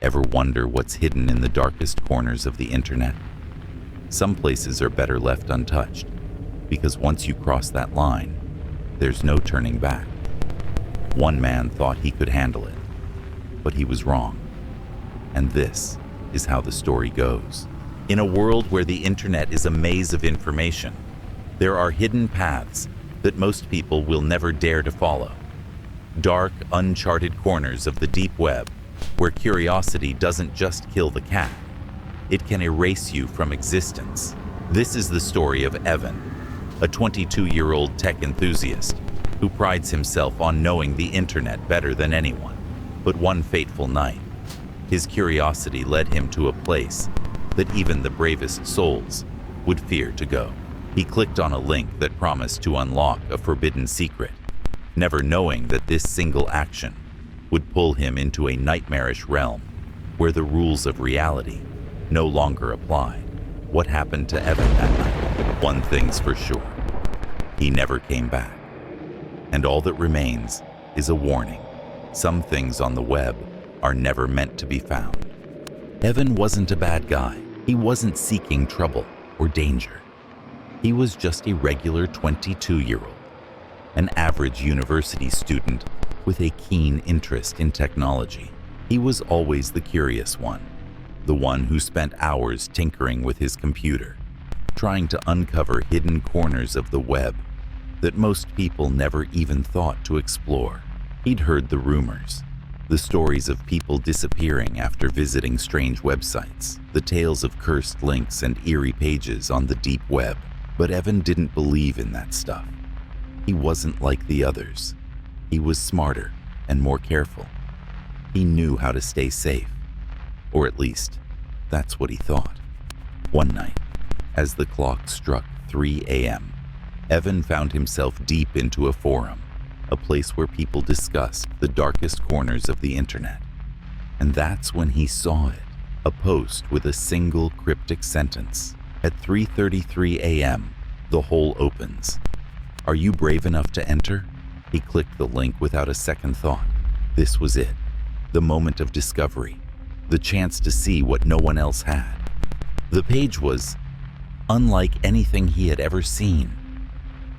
Ever wonder what's hidden in the darkest corners of the internet? Some places are better left untouched, because once you cross that line, there's no turning back. One man thought he could handle it, but he was wrong. And this is how the story goes. In a world where the internet is a maze of information, there are hidden paths that most people will never dare to follow. Dark, uncharted corners of the deep web, where curiosity doesn't just kill the cat, it can erase you from existence. This is the story of Evan, a 22-year-old tech enthusiast who prides himself on knowing the internet better than anyone. But one fateful night, his curiosity led him to a place that even the bravest souls would fear to go. He clicked on a link that promised to unlock a forbidden secret, never knowing that this single action would pull him into a nightmarish realm where the rules of reality no longer applied. What happened to Evan that night? One thing's for sure: he never came back. And all that remains is a warning. Some things on the web are never meant to be found. Evan wasn't a bad guy. He wasn't seeking trouble or danger. He was just a regular 22-year-old, an average university student with a keen interest in technology. He was always the curious one, the one who spent hours tinkering with his computer, trying to uncover hidden corners of the web that most people never even thought to explore. He'd heard the rumors, the stories of people disappearing after visiting strange websites, the tales of cursed links and eerie pages on the deep web. But Evan didn't believe in that stuff. He wasn't like the others. He was smarter and more careful. He knew how to stay safe, or at least, that's what he thought. One night, as the clock struck 3 a.m., Evan found himself deep into a forum, a place where people discussed the darkest corners of the internet. And that's when he saw it, a post with a single cryptic sentence. At 3:33 a.m., the hole opens. Are you brave enough to enter? He clicked the link without a second thought. This was it, the moment of discovery, the chance to see what no one else had. The page was unlike anything he had ever seen.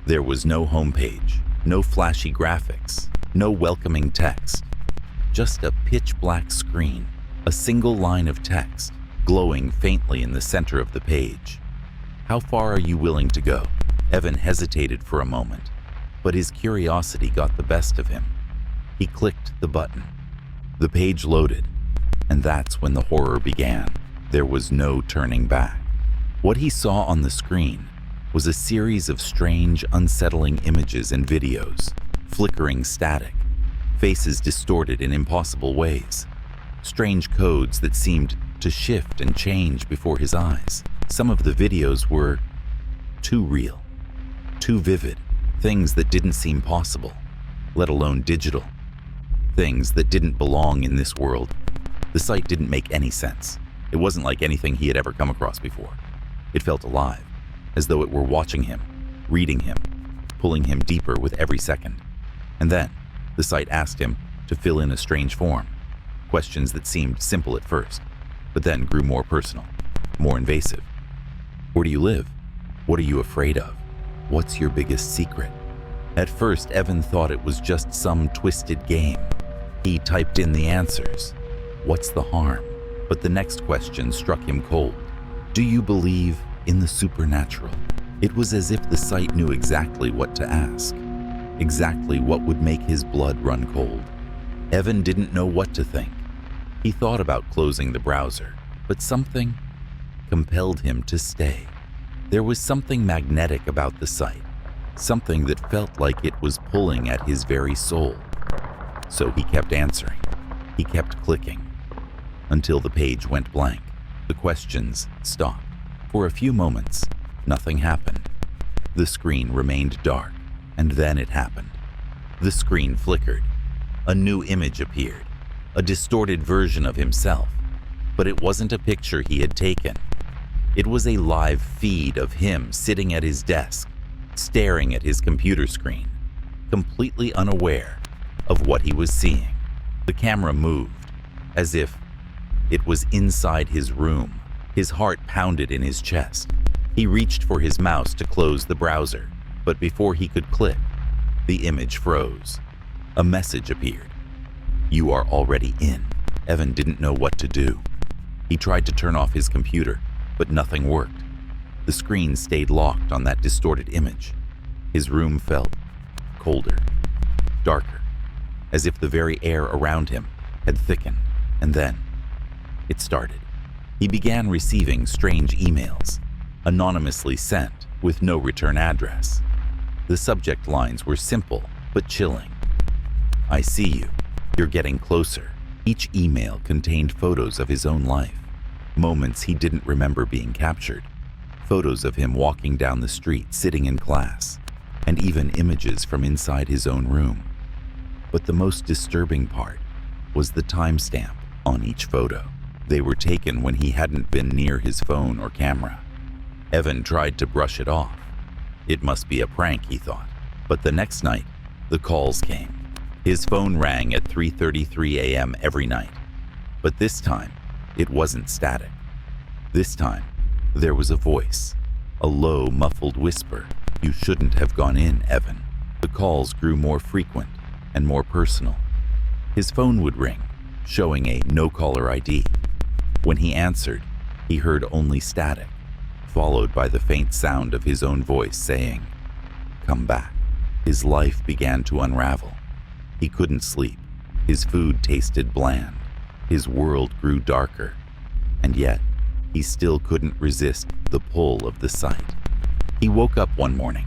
There was no homepage, no flashy graphics, no welcoming text, just a pitch-black screen, a single line of text glowing faintly in the center of the page. How far are you willing to go? Evan hesitated for a moment, but his curiosity got the best of him. He clicked the button. The page loaded, and that's when the horror began. There was no turning back. What he saw on the screen was a series of strange, unsettling images and videos, flickering static, faces distorted in impossible ways, strange codes that seemed to shift and change before his eyes. Some of the videos were too real, too vivid, things that didn't seem possible, let alone digital, things that didn't belong in this world. The site didn't make any sense. It wasn't like anything he had ever come across before. It felt alive, as though it were watching him, reading him, pulling him deeper with every second. And then, the site asked him to fill in a strange form, questions that seemed simple at first, but then grew more personal, more invasive. Where do you live? What are you afraid of? What's your biggest secret? At first, Evan thought it was just some twisted game. He typed in the answers. What's the harm? But the next question struck him cold. Do you believe in the supernatural? It was as if the site knew exactly what to ask, exactly what would make his blood run cold. Evan didn't know what to think. He thought about closing the browser, but something compelled him to stay. There was something magnetic about the site, something that felt like it was pulling at his very soul. So he kept answering. He kept clicking, until the page went blank. The questions stopped. For a few moments, nothing happened. The screen remained dark, and then it happened. The screen flickered. A new image appeared, a distorted version of himself. But it wasn't a picture he had taken. It was a live feed of him sitting at his desk, staring at his computer screen, completely unaware of what he was seeing. The camera moved, as if It was inside his room. His heart pounded in his chest. He reached for his mouse to close the browser, but before he could click, the image froze. A message appeared. "You are already in." Evan didn't know what to do. He tried to turn off his computer, but nothing worked. The screen stayed locked on that distorted image. His room felt colder, darker, as if the very air around him had thickened. And then it started. He began receiving strange emails, anonymously sent with no return address. The subject lines were simple but chilling. "I see you. You're getting closer." Each email contained photos of his own life, moments he didn't remember being captured, photos of him walking down the street, sitting in class, and even images from inside his own room. But the most disturbing part was the timestamp on each photo. They were taken when he hadn't been near his phone or camera. Evan tried to brush it off. It must be a prank, he thought. But the next night, the calls came. His phone rang at 3:33 a.m. every night. But this time, it wasn't static. This time, there was a voice, a low, muffled whisper. "You shouldn't have gone in, Evan." The calls grew more frequent and more personal. His phone would ring, showing a no-caller ID. When he answered, he heard only static, followed by the faint sound of his own voice saying, "Come back." His life began to unravel. He couldn't sleep. His food tasted bland. His world grew darker. And yet, he still couldn't resist the pull of the site. He woke up one morning,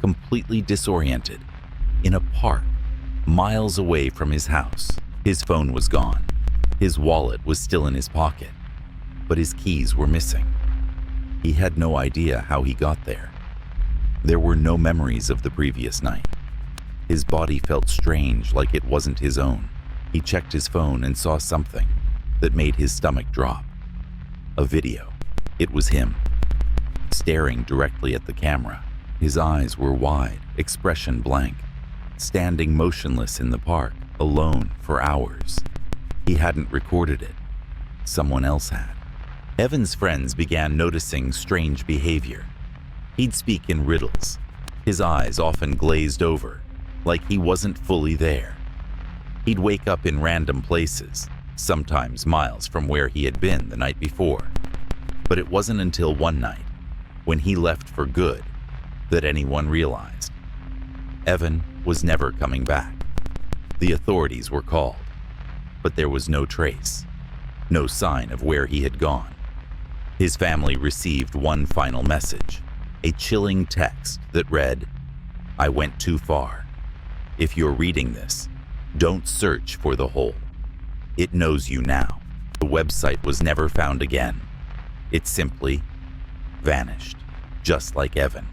completely disoriented, in a park, miles away from his house. His phone was gone. His wallet was still in his pocket, but his keys were missing. He had no idea how he got there. There were no memories of the previous night. His body felt strange, like it wasn't his own. He checked his phone and saw something that made his stomach drop. A video. It was him, staring directly at the camera. His eyes were wide, expression blank, standing motionless in the park, alone for hours. He hadn't recorded it. Someone else had. Evan's friends began noticing strange behavior. He'd speak in riddles. His eyes often glazed over, like he wasn't fully there. He'd wake up in random places, sometimes miles from where he had been the night before. But it wasn't until one night, when he left for good, that anyone realized. Evan was never coming back. The authorities were called, but there was no trace, no sign of where he had gone. His family received one final message, a chilling text that read, "I went too far. If you're reading this, don't search for the hole. It knows you now." The website was never found again. It simply vanished, just like Evan.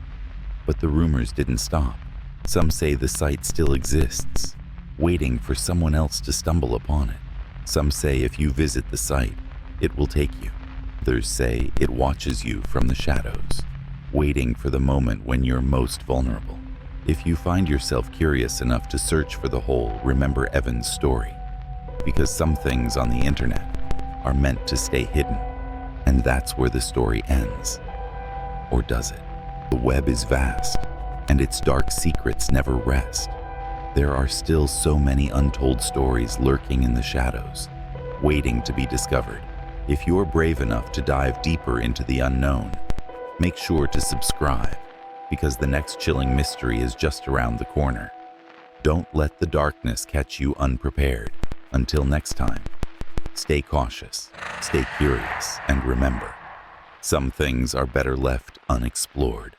But the rumors didn't stop. Some say the site still exists, waiting for someone else to stumble upon it. Some say if you visit the site, it will take you. Others say it watches you from the shadows, waiting for the moment when you're most vulnerable. If you find yourself curious enough to search for the hole, remember Evan's story. Because some things on the internet are meant to stay hidden, and that's where the story ends. Or does it? The web is vast, and its dark secrets never rest. There are still so many untold stories lurking in the shadows, waiting to be discovered. If you're brave enough to dive deeper into the unknown, make sure to subscribe, because the next chilling mystery is just around the corner. Don't let the darkness catch you unprepared. Until next time, stay cautious, stay curious, and remember, some things are better left unexplored.